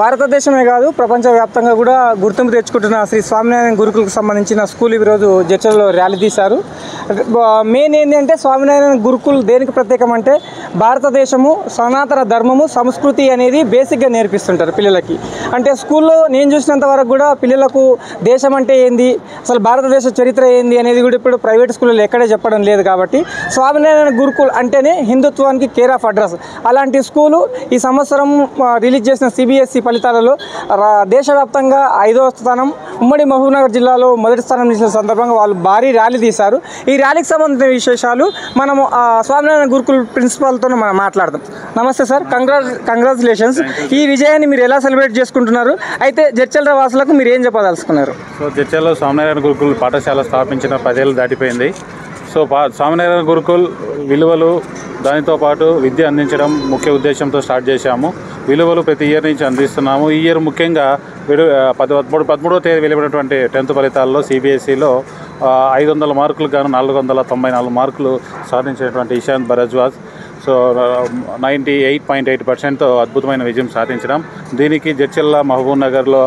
భారతదేశమే కాదు ప్రపంచవ్యాప్తంగా కూడా గుర్తింపు తెచ్చుకుంటున్న శ్రీ స్వామినారాయణ గురుకులకు సంబంధించిన స్కూల్ ఈరోజు జడ్చర్లలో ర్యాలీ తీశారు. మెయిన్ ఏంటంటే స్వామినారాయణ గురుకుల్ దేనికి ప్రత్యేకం అంటే భారతదేశము, సనాతన ధర్మము, సంస్కృతి అనేది బేసిక్గా నేర్పిస్తుంటారు పిల్లలకి. అంటే స్కూల్లో నేను చూసినంత వరకు కూడా పిల్లలకు దేశం అంటే ఏంది, అసలు భారతదేశ చరిత్ర ఏంది అనేది కూడా ఇప్పుడు ప్రైవేట్ స్కూల్లో ఎక్కడే చెప్పడం లేదు. కాబట్టి స్వామినారాయణ గురుకుల్ అంటేనే హిందుత్వానికి కేర్ ఆఫ్ అడ్రస్. అలాంటి స్కూలు ఈ సంవత్సరం రిలీజ్ చేసిన సిబిఎస్ఈ ఫలితాలలో దేశవ్యాప్తంగా 5వ స్థానం, ఉమ్మడి మహబూబ్నగర్ జిల్లాలో మొదటి స్థానం నిలిచిన సందర్భంగా వాళ్ళు భారీ ర్యాలీ తీశారు. ఈ ర్యాలీకి సంబంధించిన విశేషాలు మనము స్వామినారాయణ గురుకుల్ ప్రిన్సిపాల్తో మనం మాట్లాడదాం. నమస్తే సార్, కంగ్రాచులేషన్స్. ఈ విజయాన్ని మీరు ఎలా సెలబ్రేట్ చేసుకుంటున్నారు? అయితే జడ్చర్ల వాసులకు మీరు ఏం చెప్పదలుచుకున్నారు? సో జడ్చర్లలో స్వామినారాయణ గురుకుల్ పాఠశాల స్థాపించిన 10 ఏళ్ళు దాటిపోయింది. సో స్వామినారాయణ గురుకుల్ విలువలు, దానితో పాటు విద్య అందించడం ముఖ్య ఉద్దేశంతో స్టార్ట్ చేశాము. విలువలు ప్రతి ఇయర్ నుంచి అందిస్తున్నాము. ఈ ఇయర్ ముఖ్యంగా 13వ తేదీ వెలువడినటువంటి 10th ఫలితాల్లో సిబిఎస్ఈలో 500 మార్కులు గాను 494 మార్కులు సాధించినటువంటి ఇషాంత్ భరద్వాజ్ సో 98.8%తో అద్భుతమైన విజయం సాధించడం. దీనికి జడ్చర్ల మహబూబ్నగర్లో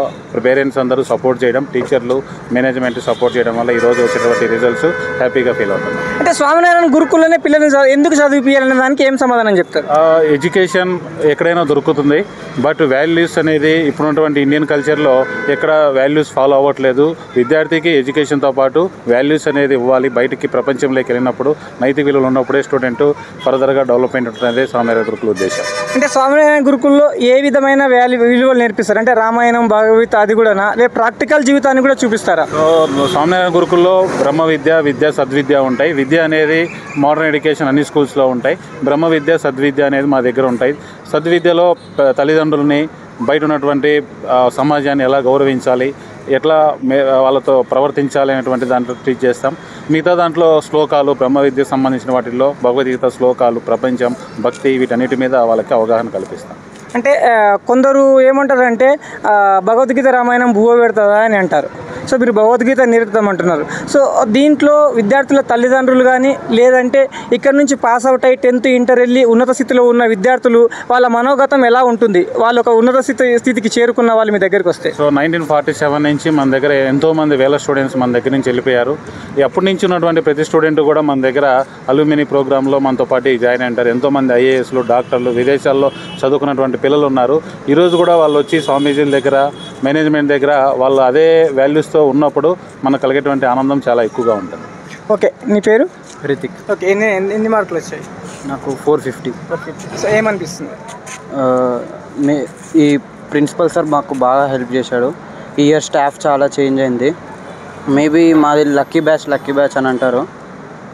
పేరెంట్స్ అందరూ సపోర్ట్ చేయడం, టీచర్లు, మేనేజ్మెంట్ సపోర్ట్ చేయడం వల్ల ఈరోజు వచ్చేటువంటి రిజల్ట్స్ హ్యాపీగా ఫీల్ అవుతుంది. అంటే స్వామినారాయణ గురుకుల్లోనే పిల్లల్ని ఎందుకు చదివించాలనే దానికి ఏం సమాధానం చెప్తారు? ఎడ్యుకేషన్ ఎక్కడైనా దొరుకుతుంది, బట్ వాల్యూస్ అనేది ఇప్పుడున్నటువంటి ఇండియన్ కల్చర్లో ఎక్కడ వాల్యూస్ ఫాలో అవ్వట్లేదు. విద్యార్థికి ఎడ్యుకేషన్తో పాటు వాల్యూస్ అనేది ఇవ్వాలి. బయటికి ప్రపంచంలోకి వెళ్ళినప్పుడు నైతిక విలువలు ఉన్నప్పుడే స్టూడెంట్ ఫర్దర్గా డెవలప్మెంట్ ఉంటుంది స్వామినారాయణ గురుకుల ఉద్దేశం. అంటే స్వామినారాయణ గురుకుల్లో ఏ విధమైన విలువలు నేర్పిస్తారు? అంటే రామాయణం, భగవద్గీత అది కూడా లేదా ప్రాక్టికల్ జీవితాన్ని కూడా చూపిస్తారా? సో స్వామినారాయణ గురుకుల్లో బ్రహ్మ విద్య, సద్విద్య ఉంటాయి. విద్య అనేది మోడర్న్ ఎడ్యుకేషన్ అన్ని స్కూల్స్లో ఉంటాయి. బ్రహ్మ విద్య, సద్విద్య అనేది మా దగ్గర ఉంటాయి. సద్విద్యలో తల్లిదండ్రులని, బయట ఉన్నటువంటి సమాజాన్ని ఎలా గౌరవించాలి, ఎట్లా వాళ్ళతో ప్రవర్తించాలి అనేటువంటి దాంట్లో టీచ్ చేస్తాం. మిగతా దాంట్లో శ్లోకాలు, బ్రహ్మ విద్యకు సంబంధించిన వాటిల్లో భగవద్గీత శ్లోకాలు, ప్రపంచం, భక్తి వీటన్నిటి మీద వాళ్ళకి అవగాహన కల్పిస్తాం. అంటే కొందరు ఏమంటారంటే భగవద్గీత రామాయణం భూవ పెడుతుందా అని అంటారు. సో మీరు భగవద్గీత నేర్పుతామంటున్నారు. సో దీంట్లో విద్యార్థుల తల్లిదండ్రులు కానీ లేదంటే ఇక్కడ నుంచి పాస్ అవుట్ అయ్యి 10th ఇంటర్ వెళ్ళి ఉన్నత స్థితిలో ఉన్న విద్యార్థులు వాళ్ళ మనోగతం ఎలా ఉంటుంది? వాళ్ళు ఒక ఉన్నత స్థితికి చేరుకున్న వాళ్ళు మీ దగ్గరికి వస్తే? సో 1947 నుంచి మన దగ్గర ఎంతోమంది వేల స్టూడెంట్స్ మన దగ్గర నుంచి వెళ్ళిపోయారు. అప్పటి నుంచి ఉన్నటువంటి ప్రతి స్టూడెంట్ కూడా మన దగ్గర అల్యూమినీ ప్రోగ్రాంలో మనతో పాటు జాయిన్ అంటారు. ఎంతోమంది ఐఏఎస్లు, డాక్టర్లు, విదేశాల్లో చదువుకున్నటువంటి పిల్లలు ఉన్నారు. ఈరోజు కూడా వాళ్ళు వచ్చి స్వామీజీల దగ్గర, మేనేజ్మెంట్ దగ్గర వాళ్ళు అదే వాల్యూస్తో ఉన్నప్పుడు మనకు కలిగేటువంటి ఆనందం చాలా ఎక్కువగా ఉంటుంది. ఓకే, నీ పేరు? రితిక్. ఓకే, ఎన్ని మార్కులు వచ్చాయి? నాకు 450. సో ఏమనిపిస్తుంది? ఈ ప్రిన్సిపల్ సార్ మాకు బాగా హెల్ప్ చేశాడు. ఈ ఇయర్ స్టాఫ్ చాలా చేంజ్ అయింది. మేబీ మాది లక్కీ బ్యాచ్ అని అంటారు.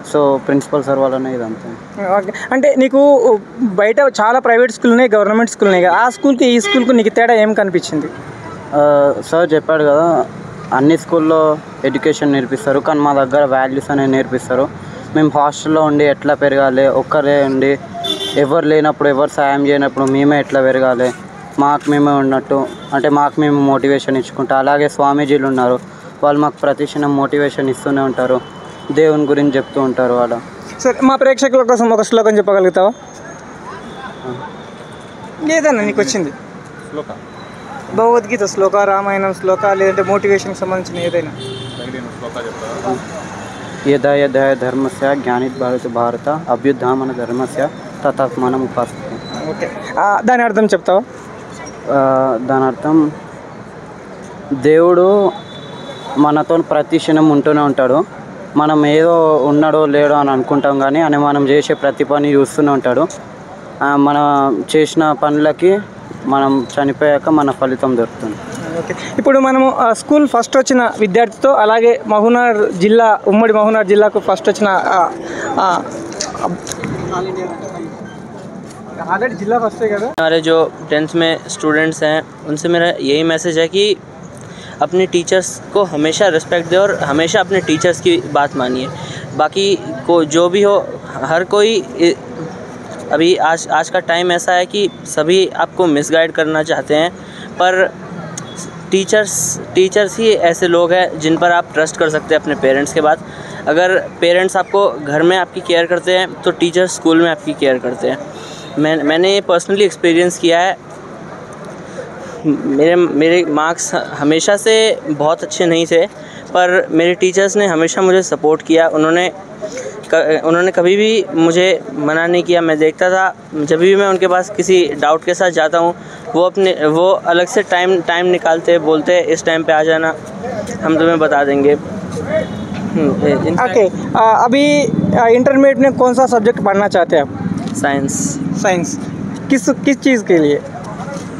సో ప్రిన్సిపల్ సార్ వల్లనే ఇదంతా. ఓకే, అంటే నీకు బయట చాలా ప్రైవేట్ స్కూల్ ఉన్నాయి, గవర్నమెంట్ స్కూల్ ఉన్నాయి కదా, ఆ స్కూల్కి ఈ స్కూల్కి నీకు తేడా ఏం కనిపించింది? సార్ చెప్పాడు కదా, అన్ని స్కూల్లో ఎడ్యుకేషన్ నేర్పిస్తారు, కానీ మా దగ్గర వాల్యూస్ అనేవి నేర్పిస్తారు. మేము హాస్టల్లో ఉండి ఎట్లా పెరగాలి, ఒక్కరే ఉండి ఎవరు లేనప్పుడు, ఎవరు సాయం చేయనప్పుడు మేమే ఎట్లా పెరగాలి, మాకు మేమే ఉన్నట్టు, అంటే మాకు మేము మోటివేషన్ ఇచ్చుకుంటాం. అలాగే స్వామీజీలు ఉన్నారు, వాళ్ళు మాకు ప్రతి క్షణం మోటివేషన్ ఇస్తూనే ఉంటారు, దేవుని గురించి చెప్తూ ఉంటారు. వాళ్ళ సరే, మా ప్రేక్షకుల కోసం ఒక శ్లోకం చెప్పగలుగుతావా? లేదన్నా నీకు వచ్చింది శ్లోక, భగవద్గీత శ్లోక, రామాయణం శ్లోక, లేదంటే మోటివేషన్కి సంబంధించిన ఏదైనా యదా యదా ధర్మస్య గ్లానిర్భవతి భారత అభ్యుత్థాన ధర్మస్య తదాత్మానం ఉపాసతే. ఓకే, దాని అర్థం చెప్తావా? దాని అర్థం దేవుడు మనతో ప్రతి క్షణం ఉంటూనే ఉంటాడు. మనం ఏదో ఉన్నాడో లేడో అని అనుకుంటాం, కానీ అని మనం చేసే ప్రతి పని చూస్తూనే ఉంటాడు. మనం చేసిన పనులకి మనం చనిపోయాక మన ఫలితం దొరుకుతుంది. ఓకే, ఇప్పుడు మనము స్కూల్ ఫస్ట్ వచ్చిన విద్యార్థితో, అలాగే మహబూబ్నగర్ జిల్లా, ఉమ్మడి మహబూబ్నగర్ జిల్లాకు ఫస్ట్ వచ్చిన जिला फर्स्ट है। हमारे जो 10th में स्टूडेंट्स हैं उनसे मेरा यही मैसेज है कि अपने टीचर्स को हमेशा रिस्पेक्ट दें और हमेशा अपने टीचर्स की बात मानिए। बाकी को जो भी हो, हर कोई अभी आज का टाइम ऐसा है कि सभी आपको मिसगाइड करना चाहते हैं, पर टीचर्स ही ऐसे लोग हैं जिन पर आप ट्रस्ट कर सकते हैं अपने पेरेंट्स के बाद। अगर पेरेंट्स आपको घर में आपकी केयर करते हैं तो टीचर्स स्कूल में आपकी केयर करते हैं। मैंने पर्सनली एक्सपीरियंस किया है। मेरे मार्क्स हमेशा से बहुत अच्छे नहीं थे, पर मेरे टीचर्स ने हमेशा मुझे सपोर्ट किया। उन्होंने कभी भी मुझे मना नहीं किया। मैं देखता था जब भी मैं उनके पास किसी डाउट के साथ जाता हूँ, वो अलग से टाइम निकालते, बोलते इस टाइम पे आ जाना, हम तुम्हें बता देंगे। ओके, अभी इंटरमीडिएट में कौन सा सब्जेक्ट पढ़ना चाहते हैं आप? साइंस किस चीज़ के लिए?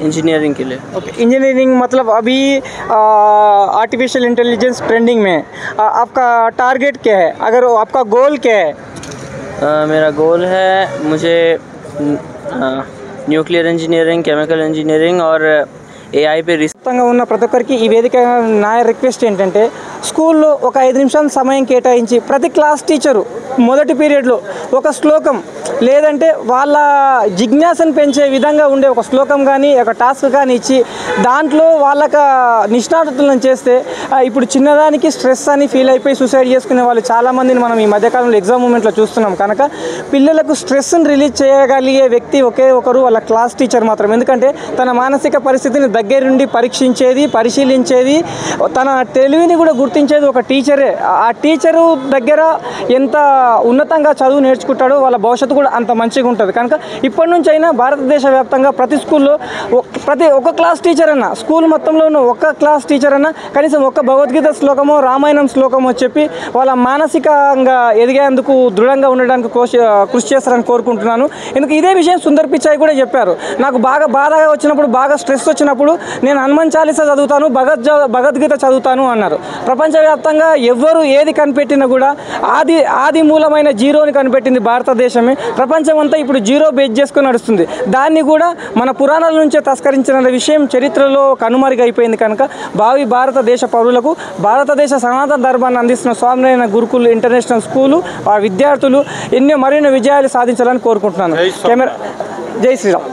इंजीनियरिंग के लिए। ओके, इंजीनियरिंग मतलब अभी आर्टिफिशियल इंटेलिजेंस ट्रेंडिंग में है। आपका टारगेट क्या है, अगर आपका गोल क्या है? मेरा गोल है मुझे న్యూక్లియర్ ఇంజనీరింగ్, కెమికల్ ఇంజనీరింగ్ और AI पे మొత్తంగా ఉన్న ప్రతి ఒక్కరికి ఈ వేదిక నా రిక్వెస్ట్ ఏంటంటే, స్కూల్లో ఒక 5 నిమిషాల సమయం కేటాయించి ప్రతి క్లాస్ టీచరు మొదటి పీరియడ్లో ఒక శ్లోకం లేదంటే వాళ్ళ జిజ్ఞాసను పెంచే విధంగా ఉండే ఒక శ్లోకం కానీ ఒక టాస్క్ కానీ ఇచ్చి దాంట్లో వాళ్ళకి నిష్ణాతులను చేస్తే, ఇప్పుడు చిన్నదానికి స్ట్రెస్ అని ఫీల్ అయిపోయి సూసైడ్ చేసుకునే వాళ్ళు చాలామందిని మనం ఈ మధ్యకాలంలో ఎగ్జామ్ మూమెంట్లో చూస్తున్నాం. కనుక పిల్లలకు స్ట్రెస్ని రిలీజ్ చేయగలిగే వ్యక్తి ఒకే ఒకరు, వాళ్ళ క్లాస్ టీచర్ మాత్రం. ఎందుకంటే తన మానసిక పరిస్థితిని దగ్గర నుండి పరీక్షించేది, పరిశీలించేది, తన తెలివిని కూడా గుర్తించేది ఒక టీచరే. ఆ టీచరు దగ్గర ఎంత ఉన్నతంగా చదువు నేర్చుకుంటాడో వాళ్ళ భవిష్యత్తు కూడా అంత మంచిగా ఉంటుంది. కనుక ఇప్పటి నుంచి అయినా భారతదేశ వ్యాప్తంగా ప్రతి స్కూల్లో ప్రతి ఒక్క క్లాస్ టీచర్ అన్న, స్కూల్ మొత్తంలో ఉన్న ఒక్క క్లాస్ టీచర్ అన్న కనీసం ఒక్క భగవద్గీత శ్లోకమో రామాయణం శ్లోకమో చెప్పి వాళ్ళ మానసికంగా ఎదిగేందుకు దృఢంగా ఉండడానికి కృషి చేస్తారని కోరుకుంటున్నాను. ఎందుకు ఇదే విషయం సుందర్ పిచాయ్ కూడా చెప్పారు. నాకు బాగా బాధగా వచ్చినప్పుడు, బాగా స్ట్రెస్ వచ్చినప్పుడు నేను హనుమాన్ చాలీసా చదువుతాను, భగవద్గీత చదువుతాను అన్నారు. ప్రపంచవ్యాప్తంగా ఎవ్వరు ఏది కనిపెట్టినా కూడా ఆది మూలమైన జీరోని కనిపెట్టింది భారతదేశమే. ప్రపంచం అంతా ఇప్పుడు జీరో బేస్ చేసుకుని నడుస్తుంది. దాన్ని కూడా మన పురాణాల నుంచే తస్కరించిన విషయం చరిత్రలో కనుమరుగైపోయింది. కనుక భావి భారతదేశ పౌరులకు భారతదేశ సనాతన ధర్మాన్ని అందిస్తున్న స్వామినారాయణ గురుకుల్ ఇంటర్నేషనల్ స్కూలు ఆ విద్యార్థులు మరిన్ని విజయాలు సాధించాలని కోరుకుంటున్నాను. కెమెరా జై శ్రీరామ్.